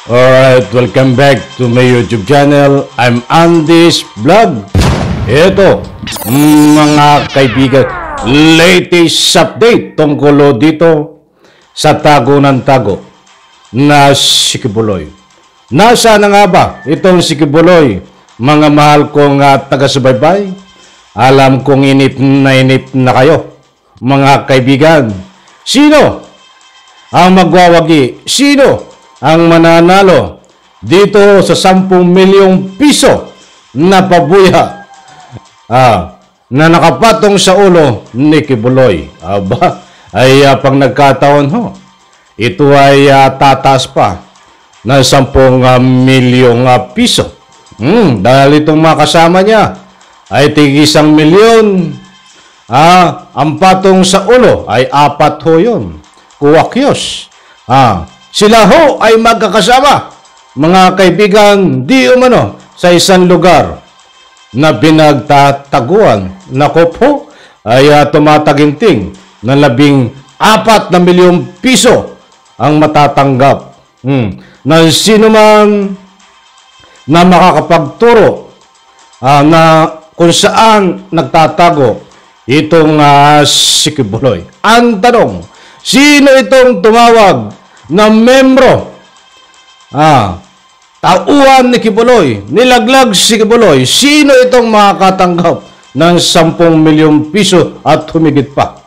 Alright, welcome back to my YouTube channel. I'm Andy's Vlog. Ito, mga kaibigan, latest update tungkol dito sa tago ng tago na si Kibuloy. Nasaan na nga ba itong si Kibuloy? Mga mahal kong taga-subaybay, alam kong inip na kayo. Mga kaibigan, sino ang magwawagi? Sino ang mananalo dito sa 10 milyong piso na pabuya na nakapatong sa ulo ni Kibuloy? Aba, ay pang nagkataon ho, ito ay tataas pa ng 10 milyong piso. Dahil itong mga kasama niya ay tig 1 milyon. Ang patong sa ulo ay 4 ho yun. Kuwakyos. Sila ho ay magkakasama, mga kaibigan, di umano sa isang lugar na pinagtataguan. Nako po, ay tumataginting na 14 na milyong piso ang matatanggap na sino man na makakapagturo na kung saan nagtatago itong si Kibuloy. Ang tanong, sino itong tumawag na membro, tauhan ni Kibuloy, nilaglag si Kibuloy? Sino itong makakatanggap ng 10 milyong piso at humigit pa?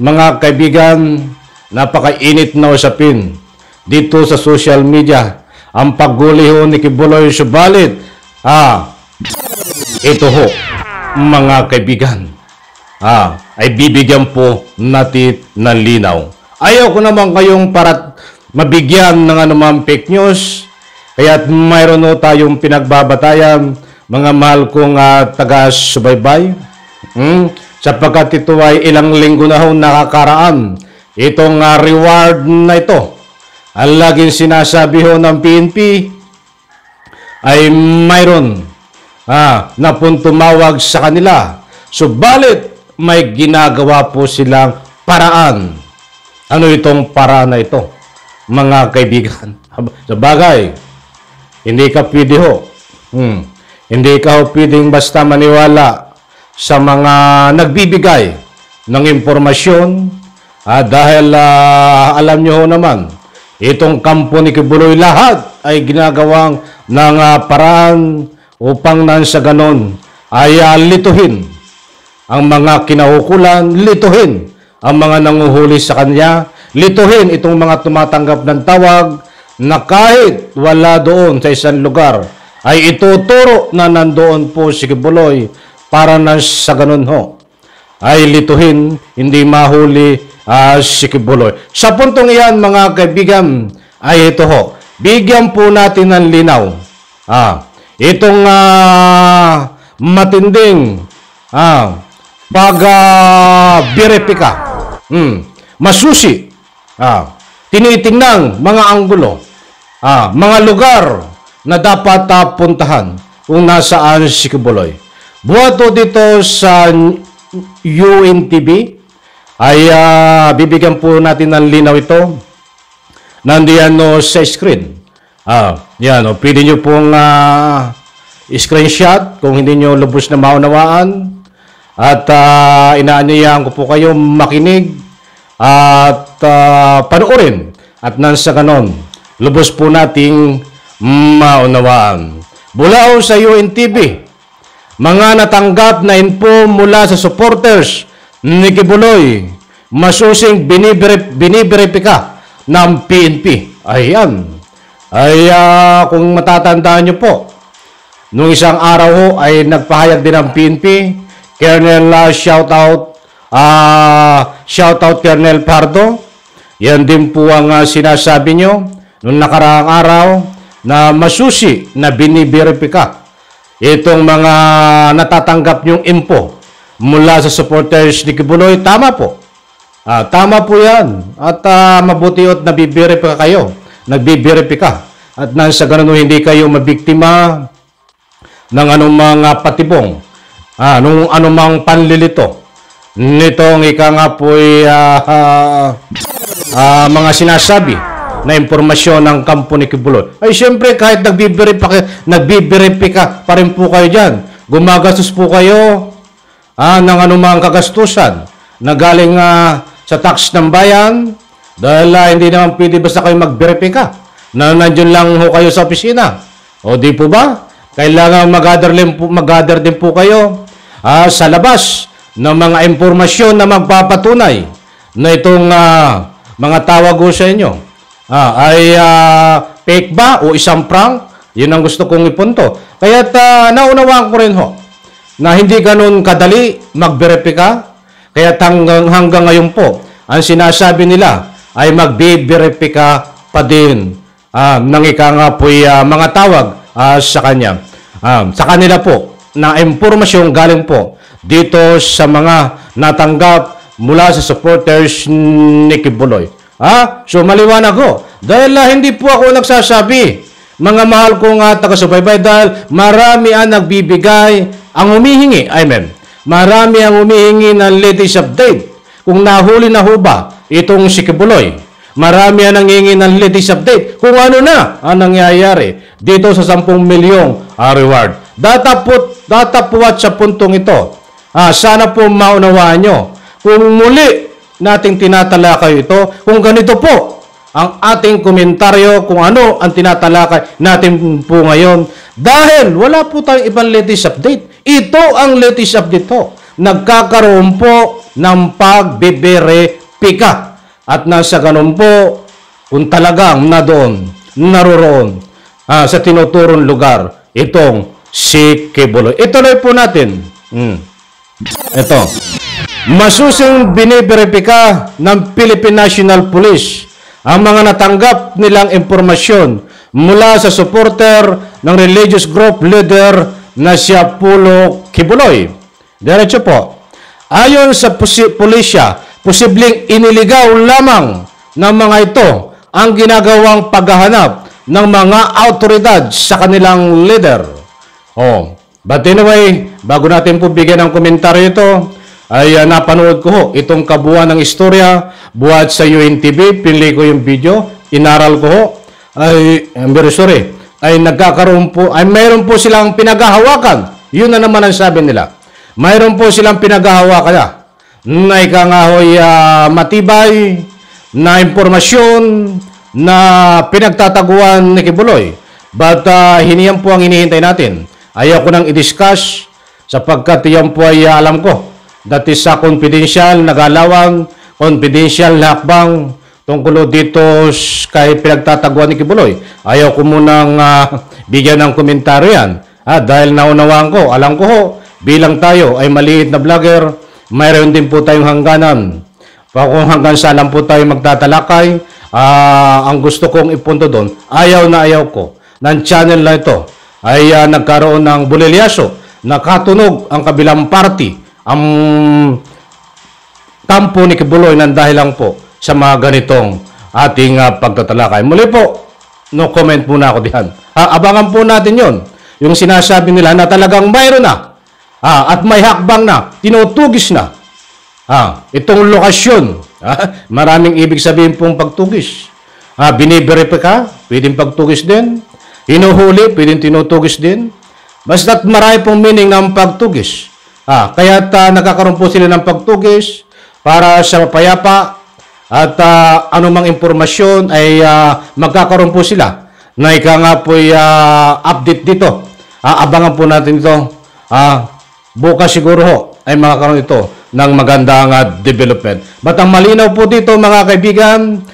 Mga kaibigan, napakainit na usapin dito sa social media ang pagguliho ni Kibuloy. Subalit, ito ho, mga kaibigan, ay bibigyan po natin ng linaw. Ayaw ko naman kayong para mabigyan ng anumang fake news, kaya't mayroon o tayong pinagbabatayan, mga mahal kong taga-subaybay, sapagkat ito ay ilang linggo na ho nakakaraan. Itong reward na ito, ang laging sinasabi ho ng PNP, ay mayroon na pong tumawag sa kanila. Subalit, may ginagawa po silang paraan. Ano itong paraan na ito, mga kaibigan? Sa bagay, hindi ka pwede ho. Hindi ka ho pwedeng basta maniwala sa mga nagbibigay ng impormasyon. Dahil alam nyo ho naman, itong kampo ni Kibuloy lahat ay ginagawang ng paraan upang nang sa ganon ay lituhin ang mga kinahukulan, lituhin ang mga nanguhuli sa kanya, lituhin itong mga tumatanggap ng tawag na kahit wala doon sa isang lugar ay ituturo na nandoon po si Kibuloy para na sa ganun ho ay lituhin, hindi mahuli si Kibuloy. Sa puntong iyan, mga kaibigan, ay ito ho, bigyan po natin ng linaw. Itong matinding pag-verifika, masusi, tinitingnan mga anggulo, mga lugar na dapat puntahan kung nasaan si Kibuloy. Buwato dito sa UNTV ay bibigyan po natin ng linaw ito. Nandiyan sa screen. Yan, pwede nyo pong screenshot kung hindi nyo lubos na maunawaan. At inaanyayahan ko po kayo makinig at panoorin. At nang sa ganon, lubos po nating maunawaan. Mula sa UNTV, mga natanggap na info mula sa supporters ni Kibuloy, masusing biniberipika ng PNP. Ayan. Kung matatandaan nyo po, nung isang araw ho ay nagpahayag din ng PNP, Colonel shoutout Colonel Pardo. Yan din po ang sinasabi nyo nung nakaraang araw na masusi na biniberipika itong mga natatanggap nyong info mula sa supporters ni Kibuloy. Tama po. Tama po yan. At mabuti at nabiberipika kayo. Nagbiberipika. At nang sa ganun hindi kayo mabiktima ng anumang patibong, nung anumang panlilito nitong ika nga po'y mga sinasabi na impormasyon ng kampo ni Kibuloy. Ay siyempre kahit nagbiberipika pa rin po kayo dyan. Gumagastos po kayo ng anumang kagastusan na galing sa tax ng bayan dahil hindi naman pwede basta kayo magberipika na nandiyan lang ho kayo sa opisina. O di po ba? Kailangan mag-gather din po kayo sa labas ng mga impormasyon na magpapatunay na itong mga tawag ko sa inyo ay fake ba o isang prank? Yun ang gusto kong ipunto. Kaya naunawaan ko rin ho na hindi ganun kadali magberipika. Kaya hanggang ngayon po, ang sinasabi nila ay magbiberipika pa din nang ika nga po'y mga tawag sa kanya. Sa kanila po na impormasyon galing po dito sa mga natanggap mula sa supporters ni Kibuloy. So maliwanag ko. Dahil hindi po ako nagsasabi, mga mahal kong taga-subaybay, dahil marami ang nagbibigay, ang humihingi, marami ang humihingi ng latest update. Kung nahuli na ho ba itong si Kibuloy, marami ang nangingi ng latest update kung ano na ang nangyayari dito sa 10 milyong reward. Data po at sa puntong ito. Sana po maunawaan nyo. Kung muli nating tinatalakay ito, kung ganito po ang ating komentaryo, kung ano ang tinatalakay natin po ngayon, dahil wala po tayong ibang latest update. Ito ang latest update po. Nagkakaroon po ng pagbiberipika. At nasa ganun po, kung talagang naroroon sa tinuturong lugar, itong si Kibuloy. Ituloy po natin. Ito. Masusing biniberipika ng Philippine National Police ang mga natanggap nilang impormasyon mula sa supporter ng religious group leader na si Apollo Kibuloy. Diretso po. Ayon sa pulisya, posibleng iniligaw lamang ng mga ito ang ginagawang paghahanap ng mga autoridad sa kanilang leader. But anyway, bago natin po bigyan ng komentaryo ito, ay napanood ko ho itong kabuuan ng istorya buhat sa UNTV. Pinili ko yung video, inaral ko ho. I'm very sorry. Ay nagkakaroon po, ay mayroon po silang pinaghahawakan. Yun na naman ang sabi nila. Mayroon po silang pinaghahawakan na ika nga ho'y matibay na impormasyon na pinagtataguan ni Kibuloy. But hiniyan po ang hinihintay natin. Ayaw ko nang i-discuss sapagkat yan po ay alam ko. That is confidential, nagalawang, confidential na hakbang tungkol dito kay pinagtataguan ni Kibuloy. Ayaw ko munang bigyan ng komentaryo yan. Dahil naunawaan ko, alam ko ho, bilang tayo ay maliit na vlogger, mayroon din po tayong hangganan. Kung hanggang saan lang po tayo magtatalakay, ang gusto kong ipunto doon, ayaw na ayaw ko ng channel na ito ay nagkaroon ng bulilyaso, nakatunog ang kabilang party, ang kampo ni Kibuloy ng dahilan po sa mga ganitong ating pagtatalakay. Muli po, no comment muna ako diyan. Abangan po natin yon. Yung sinasabi nila na talagang mayroon na at may hakbang na, tinutugis na itong lokasyon. Maraming ibig sabihin pong pagtugis. Biniberipika, pwedeng pagtugis din. Hinuhuli, pwedeng tinutugis din. Basta't marami pong meaning ng pagtugis. Kaya nagkakaroon po sila ng pagtugis para sa payapa at anumang impormasyon ay magkakaroon po sila na ika nga po update dito. Abangan po natin ito. Bukas siguro ho ay makakaroon ito ng magandang development. But ang malinaw po dito mga kaibigan,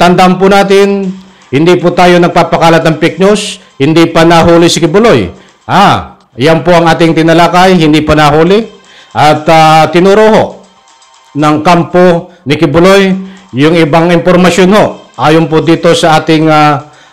tandaan po natin, hindi po tayo nagpapakalat ng fake news, hindi pa nahuli si Kibuloy. Yan po ang ating tinalakay, hindi pa nahuli. At tinuro ho ng kampo ni Kibuloy yung ibang impormasyon ho. Ayon po dito sa ating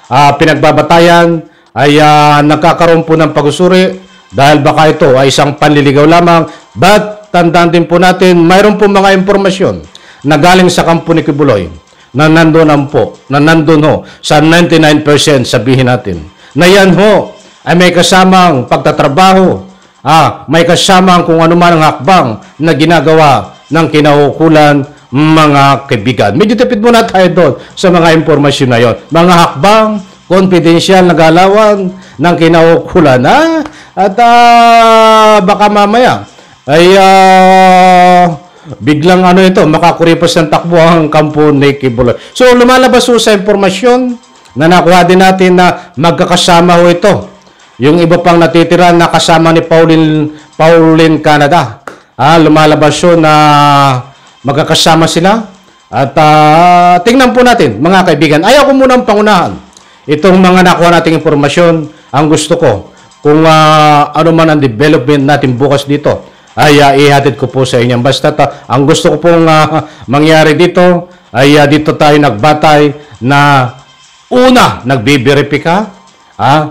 pinagbabatayan ay nagkakaroon po ng pag-usuri dahil baka ito ay isang panliligaw lamang. But tandaan din po natin, mayroon po mga impormasyon na galing sa kampo ni Kibuloy na nandun ho sa 99% sabihin natin. Na yan ho ay may kasamang pagtatrabaho, may kasamang kung ano man ang hakbang na ginagawa ng kinahukulan mga kaibigan. Medyo tipid muna tayo doon sa mga impormasyon na yon. Mga hakbang, confidential na galawan ng kinaukulan. At baka mamaya ay biglang ito, makakuripas ng takbo ang kampo ni Kibuloy. So, lumalabas sa impormasyon na nakuha din natin na magkakasama ito. Yung iba pang natitira na kasama ni Pauline Canada. Lumalabas na magkakasama sila. At tingnan po natin, mga kaibigan. Ayaw ko munang pangunahan itong mga nakuha nating impormasyon. Ang gusto ko, kung ano man ang development natin bukas dito, ay ihatid ko po sa inyo. Basta ang gusto ko pong mangyari dito ay dito tayo nagbatay na una, nagbiberipika,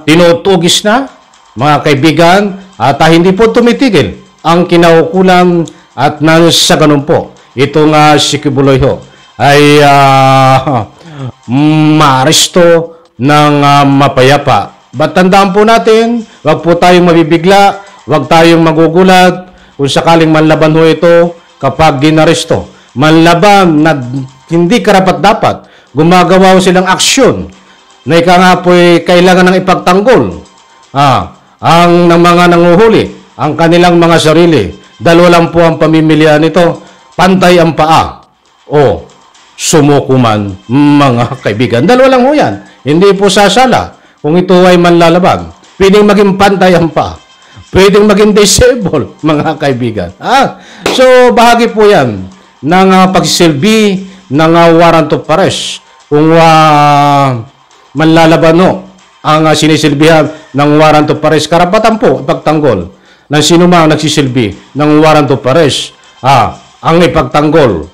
tinutugis na, mga kaibigan, at hindi po tumitigil ang kinaukulan at sa ganun po, itong si Kibuloy ay maaresto ng mapayapa. But tandaan po natin, wag po tayong mabibigla, wag tayong magugulat, kung sakaling manlaban ito kapag ginaresto. Manlaban na hindi karapat-dapat, gumagawa silang aksyon na ika nga po kailangan ng ipagtanggol. Ang mga nanguhuli, ang kanilang mga sarili. Dalawa lang po ang pamimilian nito, pantay ang paa o sumuko man, mga kaibigan. Dalawa lang ho yan. Hindi po sasala kung ito ay manlalaban. Pwedeng maging pantay ang paa. Pwedeng maging disable, mga kaibigan. So, bahagi po yan ng pagsisilbi ng warrant of arrest. Kung manlalaban ang sinisilbihan ng warrant of arrest, karapatan po ipagtanggol ng sino mang nagsisilbi ng warrant of arrest, ang ipagtanggol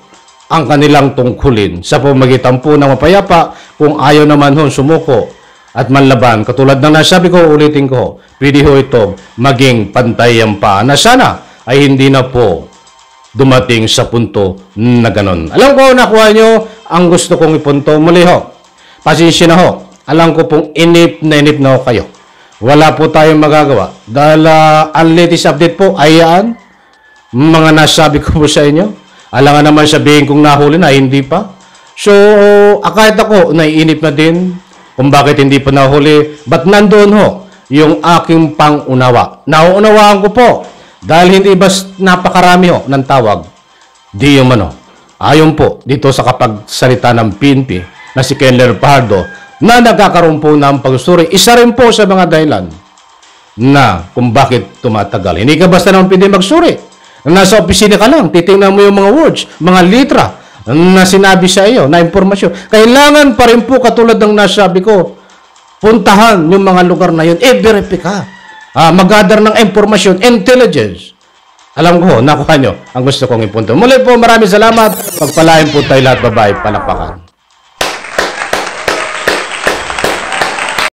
ang kanilang tungkulin sa pamagitan po ng mapayapa kung ayaw naman sumuko at manlaban. Katulad ng nasabi ko, ulitin ko, pwede ito maging pantay ang paa na sana ay hindi na po dumating sa punto na ganon. Alam ko, nakuha nyo ang gusto kong ipunto. Muli pasensya na Alam ko pong inip na kayo. Wala po tayong magagawa. Dahil ang latest update po ay yan. Mga nasabi ko po sa inyo. Alangan naman sabihin kong nahuli na, hindi pa. So, kahit ako, naiinip na din kung bakit hindi pa nahuli. But nandoon yung aking pangunawa. Nauunawaan ko po. Dahil hindi ba napakarami ng tawag. Di yung ayon po dito sa kapagsalita ng PNP na si Kenler Pardo na nagkakaroon po ng pagsuri. Isa rin po sa mga dahilan na kung bakit tumatagal. Hindi ka basta naman pwede magsuri. Nasa opisina ka lang, titingnan mo yung mga words, mga litra na sinabi sa iyo, na impormasyon. Kailangan pa rin po katulad ng nasabi ko, puntahan yung mga lugar na yun, verify. Mag-gather ng impormasyon, intelligence. Alam ko, nakuha nyo ang gusto kong ipunto. Muli po, maraming salamat. Pagpalain po tayo lahat, babae, palakpakan.